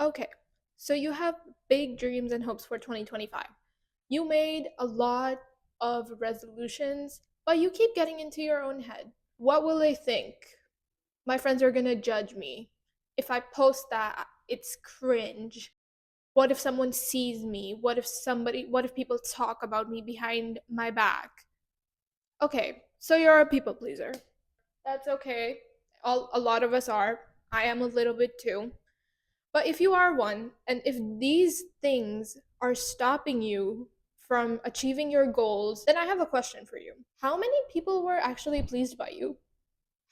Okay, so you have big dreams and hopes for 2025. You made a lot of resolutions, but you keep getting into your own head. What will they think? My friends are gonna judge me. If I post that, it's cringe. What if someone sees me? What if people talk about me behind my back? Okay, so you're a people pleaser. That's okay. A lot of us are. I am a little bit too. But if you are one, and if these things are stopping you from achieving your goals, then I have a question for you. How many people were actually pleased by you?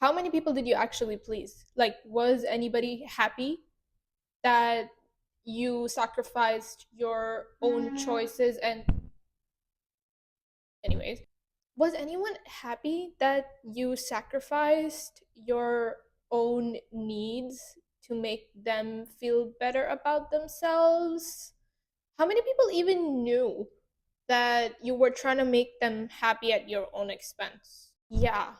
How many people did you actually please? Like, was anybody happy that you sacrificed your own choices? And, anyways, was anyone happy that you sacrificed your own needs to make them feel better about themselves? How many people even knew that you were trying to make them happy at your own expense? Yeah,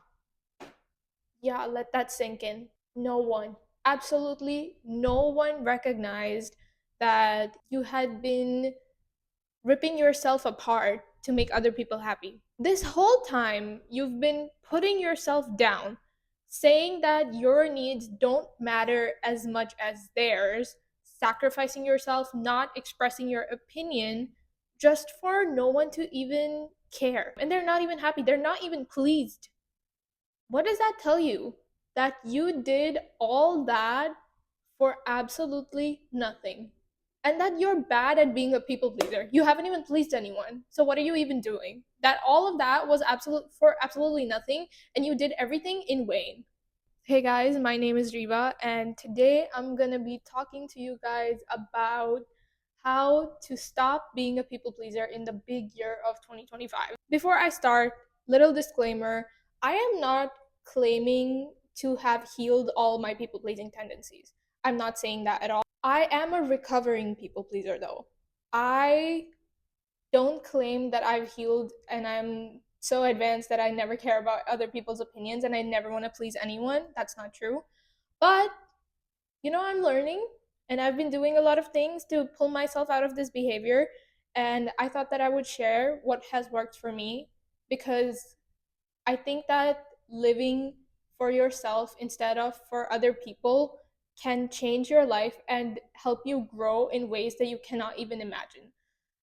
yeah, let that sink in. No one, absolutely no one recognized that you had been ripping yourself apart to make other people happy. This whole time, you've been putting yourself down, saying that your needs don't matter as much as theirs, sacrificing yourself, not expressing your opinion just for no one to even care. And they're not even happy, they're not even pleased. What does that tell you? That you did all that for absolutely nothing. And that you're bad at being a people pleaser. You haven't even pleased anyone. So what are you even doing? That all of that was absolutely nothing, and you did everything in vain. Hey guys, my name is Riva, and today I'm gonna be talking to you guys about how to stop being a people pleaser in the big year of 2025. Before I start, little disclaimer, I am not claiming to have healed all my people pleasing tendencies. I'm not saying that at all. I am a recovering people pleaser though. I don't claim that I've healed and I'm so advanced that I never care about other people's opinions and I never want to please anyone. That's not true. But, I'm learning and I've been doing a lot of things to pull myself out of this behavior. And I thought that I would share what has worked for me because I think that living for yourself instead of for other people can change your life and help you grow in ways that you cannot even imagine.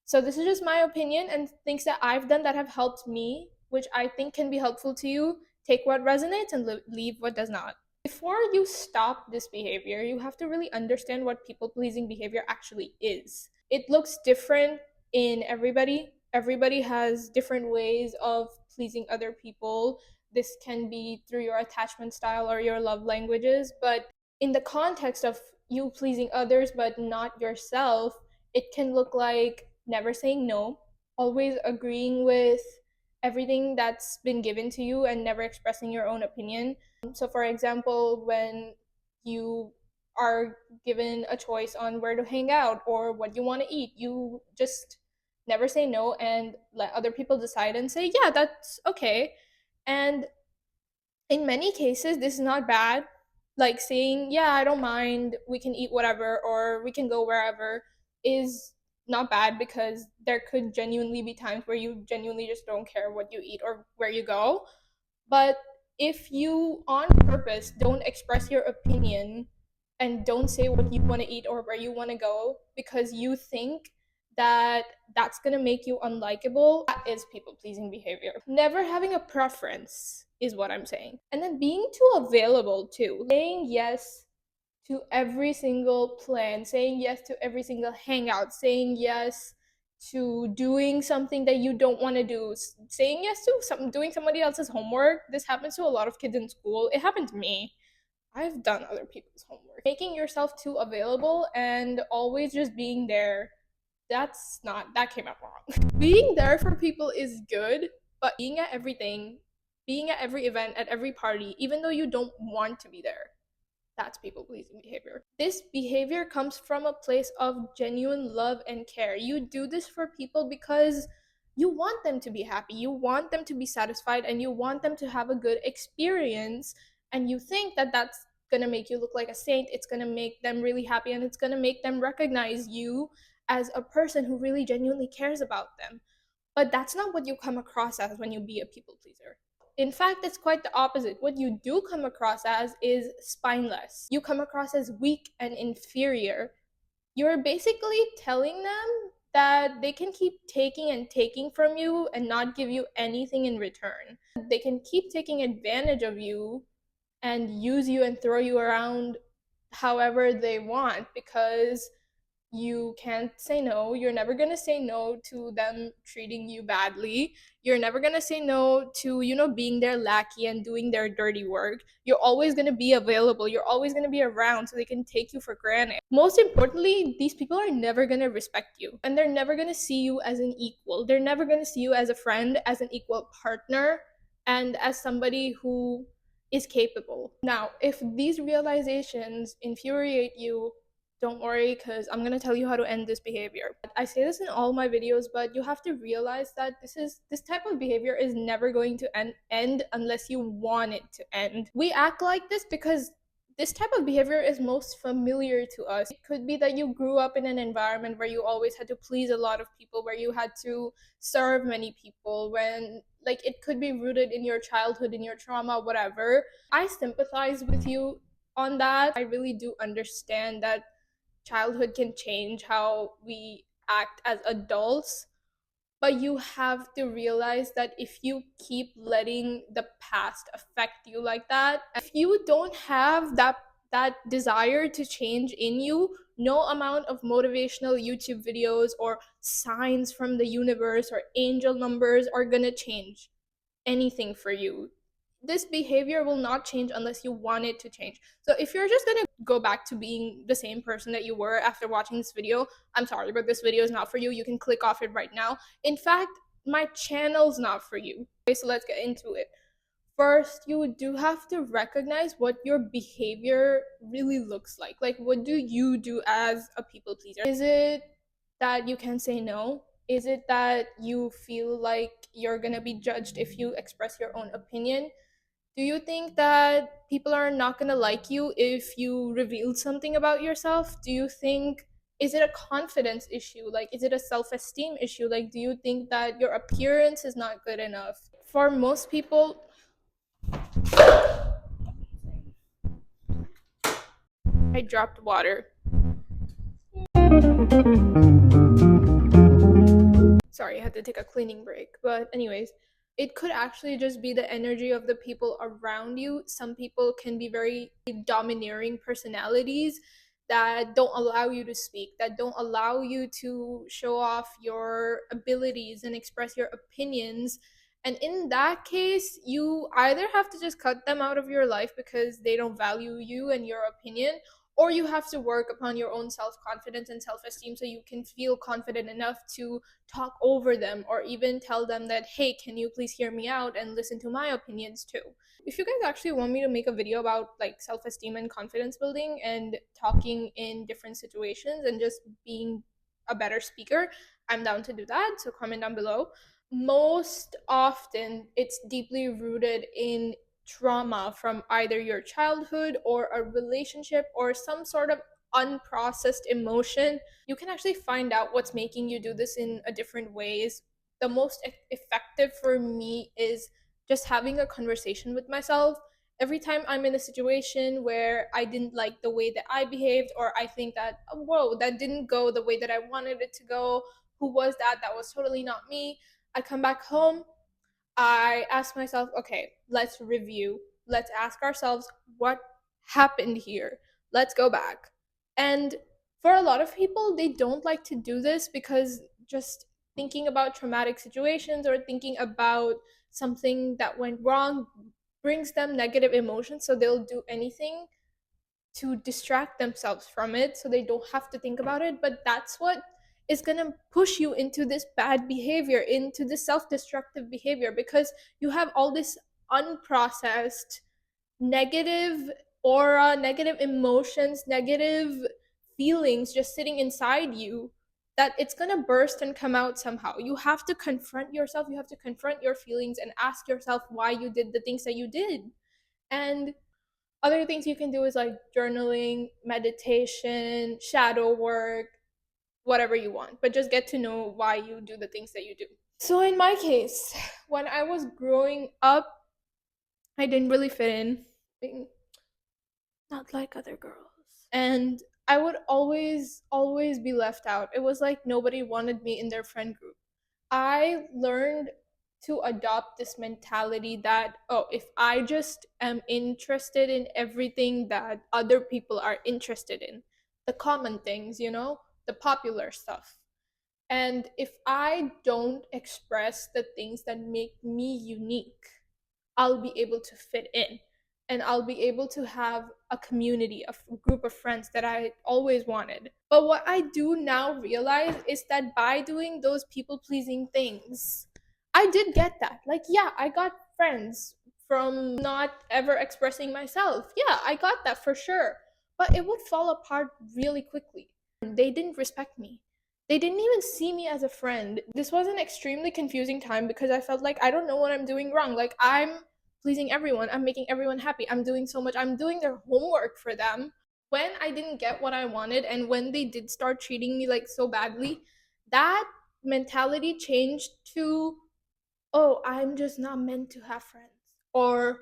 So this is just my opinion and things that I've done that have helped me, which I think can be helpful to you. Take what resonates and leave what does not. Before you stop this behavior, you have to really understand what people pleasing behavior actually is. It looks different in everybody. Everybody has different ways of pleasing other people. This can be through your attachment style or your love languages, but in the context of you pleasing others but not yourself, it can look like never saying no, always agreeing with everything that's been given to you and never expressing your own opinion. So, for example, when you are given a choice on where to hang out or what you want to eat, you just never say no and let other people decide and say, yeah, that's okay. And in many cases, this is not bad. Like saying, yeah, I don't mind, we can eat whatever or we can go wherever is not bad because there could genuinely be times where you genuinely just don't care what you eat or where you go. But if you on purpose don't express your opinion and don't say what you want to eat or where you want to go because you think that that's going to make you unlikable, that is people pleasing behavior. Never having a preference is what I'm saying. And then being too available too. Saying yes to every single plan, saying yes to every single hangout, saying yes to doing something that you don't want to do, saying yes to doing somebody else's homework. This happens to a lot of kids in school. It happened to me. I've done other people's homework. Making yourself too available and always just being there, that came out wrong. Being there for people is good, but being at everything, being at every event, at every party, even though you don't want to be there, that's people pleasing behavior. This behavior comes from a place of genuine love and care. You do this for people because you want them to be happy, you want them to be satisfied, and you want them to have a good experience. And you think that that's gonna make you look like a saint, it's gonna make them really happy, and it's gonna make them recognize you as a person who really genuinely cares about them. But that's not what you come across as when you be a people pleaser. In fact, it's quite the opposite. What you do come across as is spineless. You come across as weak and inferior. You're basically telling them that they can keep taking and taking from you and not give you anything in return. They can keep taking advantage of you and use you and throw you around however they want, because you can't say no. You're never going to say no to them treating you badly. You're never going to say no to, being their lackey and doing their dirty work. You're always going to be available. You're always going to be around so they can take you for granted. Most importantly, these people are never going to respect you, and they're never going to see you as an equal. They're never going to see you as a friend, as an equal partner, and as somebody who is capable. Now, if these realizations infuriate you, don't worry, because I'm going to tell you how to end this behavior. I say this in all my videos, but you have to realize that this type of behavior is never going to end unless you want it to end. We act like this because this type of behavior is most familiar to us. It could be that you grew up in an environment where you always had to please a lot of people, where you had to serve many people, when like it could be rooted in your childhood, in your trauma, whatever. I sympathize with you on that. I really do understand that childhood can change how we act as adults, but you have to realize that if you keep letting the past affect you like that, if you don't have that desire to change in you, no amount of motivational YouTube videos or signs from the universe or angel numbers are going to change anything for you. This behavior will not change unless you want it to change. So if you're just gonna go back to being the same person that you were after watching this video, I'm sorry, but this video is not for you. You can click off it right now. In fact, my channel's not for you. Okay, so let's get into it. First, you do have to recognize what your behavior really looks like. Like, what do you do as a people pleaser? Is it that you can say no? Is it that you feel like you're gonna be judged if you express your own opinion? Do you think that people are not gonna like you if you revealed something about yourself? Do you think, is it a confidence issue? Like, is it a self-esteem issue? Like, do you think that your appearance is not good enough? For most people, I dropped water. Sorry, I had to take a cleaning break. But anyways, it could actually just be the energy of the people around you. Some people can be very domineering personalities that don't allow you to speak, that don't allow you to show off your abilities and express your opinions. And in that case, you either have to just cut them out of your life because they don't value you and your opinion, or you have to work upon your own self-confidence and self-esteem so you can feel confident enough to talk over them, or even tell them that, hey, can you please hear me out and listen to my opinions too. If you guys actually want me to make a video about like self-esteem and confidence building and talking in different situations and just being a better speaker, I'm down to do that, so comment down below. Most often it's deeply rooted in trauma from either your childhood or a relationship or some sort of unprocessed emotion. You can actually find out what's making you do this in a different ways. The most effective for me is just having a conversation with myself. Every time I'm in a situation where I didn't like the way that I behaved, or I think that, oh, whoa, that didn't go the way that I wanted it to go, who was that? That was totally not me. I come back home, I ask myself, okay, let's review. Let's ask ourselves what happened here. Let's go back. And for a lot of people, they don't like to do this because just thinking about traumatic situations or thinking about something that went wrong brings them negative emotions. So they'll do anything to distract themselves from it so they don't have to think about it. But that's what is going to push you into this bad behavior, into this self-destructive behavior, because you have all this unprocessed negative aura, negative emotions, negative feelings just sitting inside you, that it's going to burst and come out somehow. You have to confront yourself, you have to confront your feelings and ask yourself why you did the things that you did. And Other things you can do is like journaling, meditation, shadow work, whatever you want, but just get to know why you do the things that you do. So, in my case, when I was growing up, I didn't really fit in, being not like other girls. And I would always be left out. It was like nobody wanted me in their friend group. I learned to adopt this mentality that, oh, if I just am interested in everything that other people are interested in, the common things, the popular stuff. And if I don't express the things that make me unique, I'll be able to fit in, and I'll be able to have a community, a group of friends that I always wanted. But what I do now realize is that by doing those people pleasing things, I did get that. Like, yeah, I got friends from not ever expressing myself. Yeah, I got that for sure. But it would fall apart really quickly. They didn't respect me. They didn't even see me as a friend. This was an extremely confusing time because I felt like I don't know what I'm doing wrong. Like, I'm pleasing everyone, I'm making everyone happy, I'm doing so much, I'm doing their homework for them. When I didn't get what I wanted and when they did start treating me like so badly, that mentality changed to, oh, I'm just not meant to have friends. Or,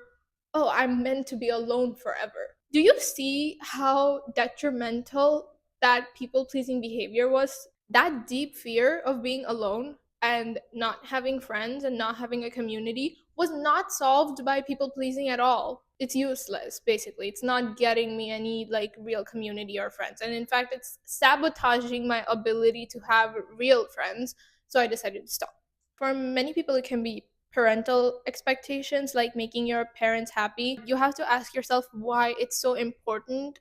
oh, I'm meant to be alone forever. Do you see how detrimental that people pleasing behavior was? That deep fear of being alone and not having friends and not having a community was not solved by people pleasing at all. It's useless, basically. It's not getting me any like real community or friends. And in fact, it's sabotaging my ability to have real friends. So I decided to stop. For many people, it can be parental expectations, like making your parents happy. You have to ask yourself why it's so important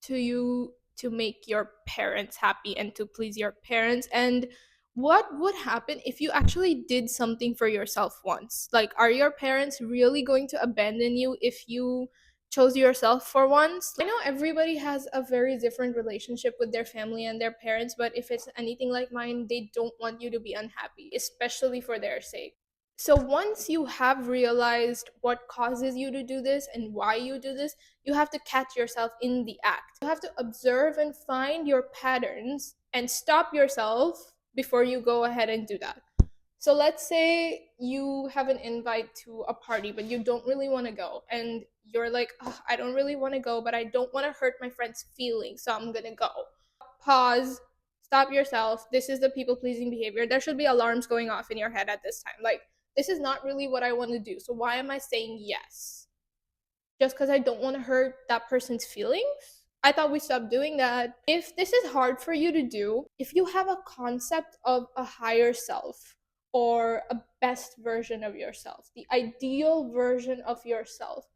to you to make your parents happy and to please your parents, and what would happen if you actually did something for yourself once. Like, are your parents really going to abandon you if you chose yourself for once? I know everybody has a very different relationship with their family and their parents, but if it's anything like mine, they don't want you to be unhappy, especially for their sake. So once you have realized what causes you to do this and why you do this, you have to catch yourself in the act. You have to observe and find your patterns and stop yourself before you go ahead and do that. So let's say you have an invite to a party, but you don't really want to go. And you're like, oh, I don't really want to go, but I don't want to hurt my friend's feelings, so I'm going to go. Pause, stop yourself. This is the people pleasing behavior. There should be alarms going off in your head at this time. Like, this is not really what I want to do. So why am I saying yes? Just because I don't want to hurt that person's feelings? I thought we stopped doing that. If this is hard for you to do, if you have a concept of a higher self or a best version of yourself, the ideal version of yourself,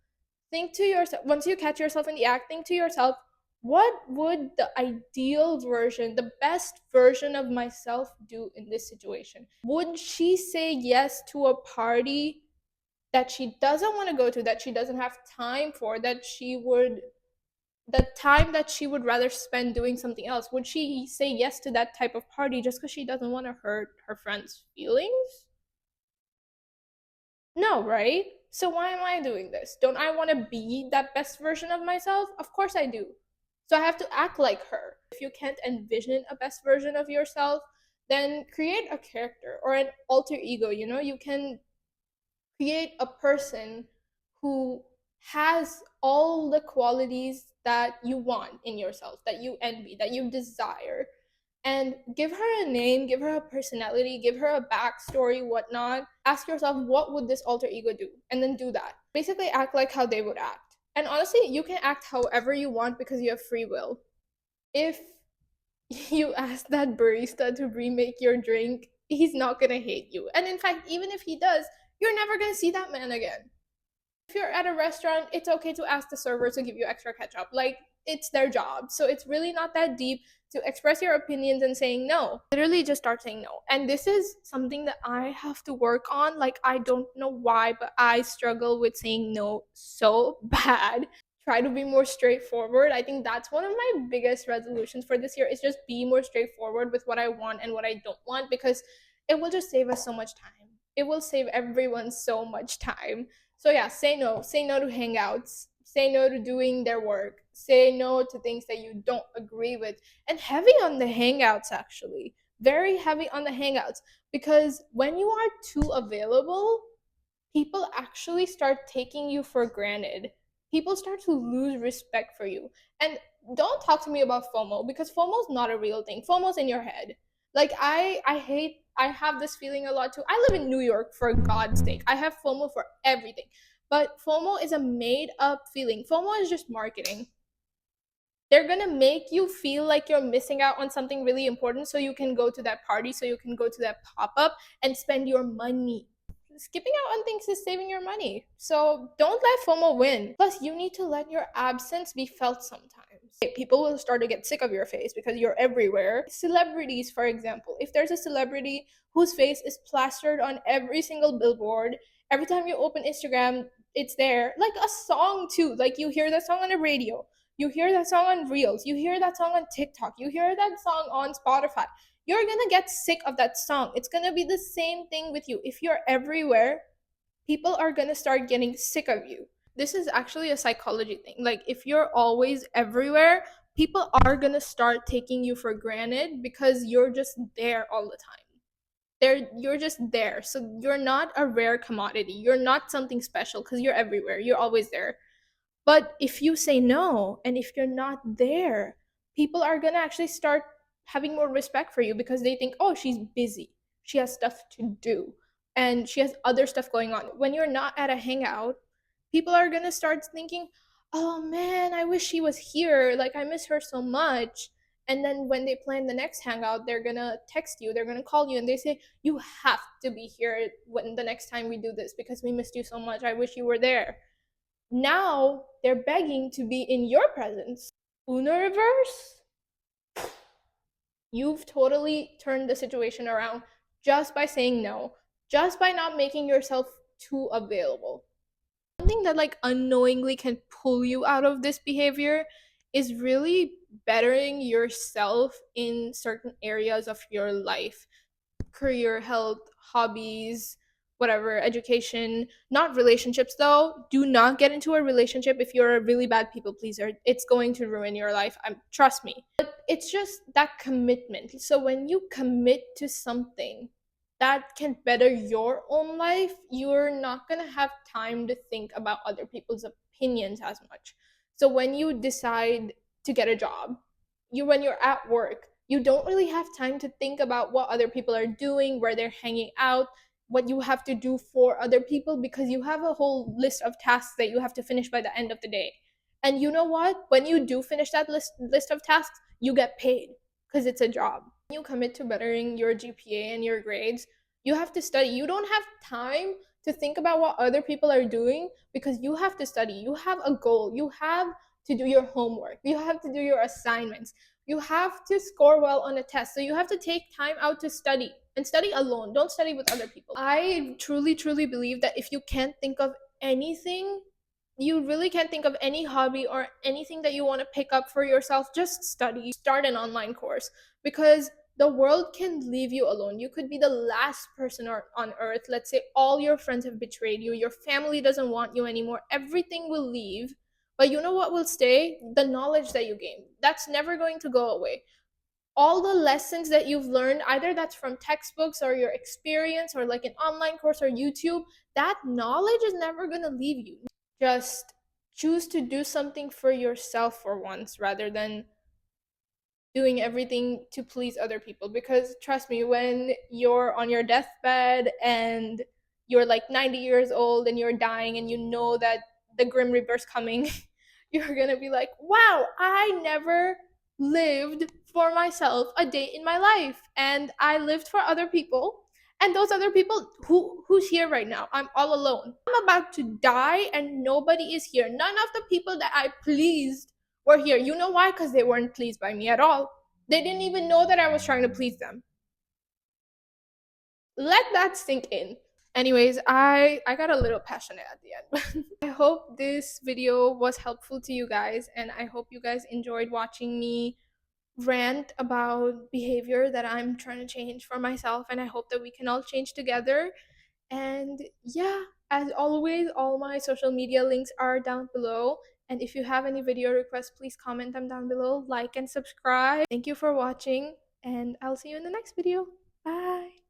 think to yourself, once you catch yourself in the act, think to yourself, what would the ideal version, the best version of myself do in this situation? Would she say yes to a party that she doesn't want to go to, that she doesn't have time for, the time that she would rather spend doing something else? Would she say yes to that type of party just because she doesn't want to hurt her friend's feelings? No, right? So why am I doing this? Don't I want to be that best version of myself? Of course I do. So I have to act like her. If you can't envision a best version of yourself, then create a character or an alter ego. You can create a person who has all the qualities that you want in yourself, that you envy, that you desire, and give her a name, give her a personality, give her a backstory, whatnot. Ask yourself, what would this alter ego do? And then do that. Basically, act like how they would act. And honestly, you can act however you want because you have free will. If you ask that barista to remake your drink, he's not gonna hate you. And in fact, even if he does, you're never gonna see that man again. If you're at a restaurant, it's okay to ask the server to give you extra ketchup. Like, it's their job. So it's really not that deep to express your opinions and saying no. Literally just start saying no. And this is something that I have to work on. Like, I don't know why, but I struggle with saying no so bad. Try to be more straightforward. I think that's one of my biggest resolutions for this year, is just be more straightforward with what I want and what I don't want, because it will just save us so much time. It will save everyone so much time. So yeah, say no. Say no to hangouts. say no to doing their work, say no to things that you don't agree with, and heavy on the hangouts, actually. Very heavy on the hangouts. Because when you are too available, people actually start taking you for granted. People start to lose respect for you. And don't talk to me about FOMO, because FOMO is not a real thing. FOMO's in your head. Like I have this feeling a lot too. I live in New York, for God's sake. I have FOMO for everything. But FOMO is a made up feeling. FOMO is just marketing. They're gonna make you feel like you're missing out on something really important so you can go to that party, so you can go to that pop up and spend your money. Skipping out on things is saving your money. So don't let FOMO win. Plus, you need to let your absence be felt sometimes. People will start to get sick of your face because you're everywhere. Celebrities, for example, if there's a celebrity whose face is plastered on every single billboard, every time you open Instagram, it's there. Like a song, too. Like you hear that song on the radio, you hear that song on Reels, you hear that song on TikTok, you hear that song on Spotify. You're gonna get sick of that song. It's gonna be the same thing with you. If you're everywhere, people are gonna start getting sick of you. This is actually a psychology thing. Like, if you're always everywhere, people are gonna start taking you for granted because you're just there all the time. You're just there. So you're not a rare commodity. You're not something special because you're everywhere. You're always there. But if you say no and if you're not there, people are going to actually start having more respect for you because they think, oh, she's busy. She has stuff to do and she has other stuff going on. When you're not at a hangout, people are going to start thinking, oh man, I wish she was here. Like, I miss her so much. And then when they plan the next hangout, they're going to text you, they're going to call you, and they say, you have to be here when the next time we do this because we missed you so much. I wish you were there. Now they're begging to be in your presence. Uno reverse, you've totally turned the situation around just by saying no, just by not making yourself too available. Something that like unknowingly can pull you out of this behavior is really bettering yourself in certain areas of your life. Career, health, hobbies, whatever, education, not relationships though. Do not get into a relationship if you're a really bad people pleaser. It's going to ruin your life. Trust me. But it's just that commitment. So when you commit to something that can better your own life, you're not going to have time to think about other people's opinions as much. So when you decide to get a job, when you're at work, you don't really have time to think about what other people are doing, where they're hanging out, what you have to do for other people, because you have a whole list of tasks that you have to finish by the end of the day. And you know what? When you do finish that list of tasks, you get paid because it's a job. When you commit to bettering your GPA and your grades, you have to study. You don't have time to think about what other people are doing because you have to study. You have a goal. You have to do your homework. You have to do your assignments. You have to score well on a test. So you have to take time out to study, and study alone. Don't study with other people. I truly, truly believe that if you can't think of anything, you really can't think of any hobby or anything that you want to pick up for yourself, just study. Start an online course, because the world can leave you alone. You could be the last person on earth. Let's say all your friends have betrayed you, your family doesn't want you anymore, everything will leave. But you know what will stay? The knowledge that you gain. That's never going to go away. All the lessons that you've learned, either that's from textbooks or your experience or like an online course or YouTube, that knowledge is never going to leave you. Just choose to do something for yourself for once rather than doing everything to please other people. Because trust me, when you're on your deathbed and you're like 90 years old and you're dying and you know that the grim reaper's coming, you're gonna be like, wow, I never lived for myself a day in my life, and I lived for other people. And those other people, who's here right now? I'm all alone. I'm about to die and nobody is here. None of the people that I pleased were here. You know why? Because they weren't pleased by me at all. They didn't even know that I was trying to please them. Let that sink in. Anyways, I got a little passionate at the end. I hope this video was helpful to you guys, and I hope you guys enjoyed watching me rant about behavior that I'm trying to change for myself, and I hope that we can all change together. And yeah, as always, all my social media links are down below, And if you have any video requests, please comment them down below, like and subscribe. Thank you for watching, and I'll see you in the next video. Bye.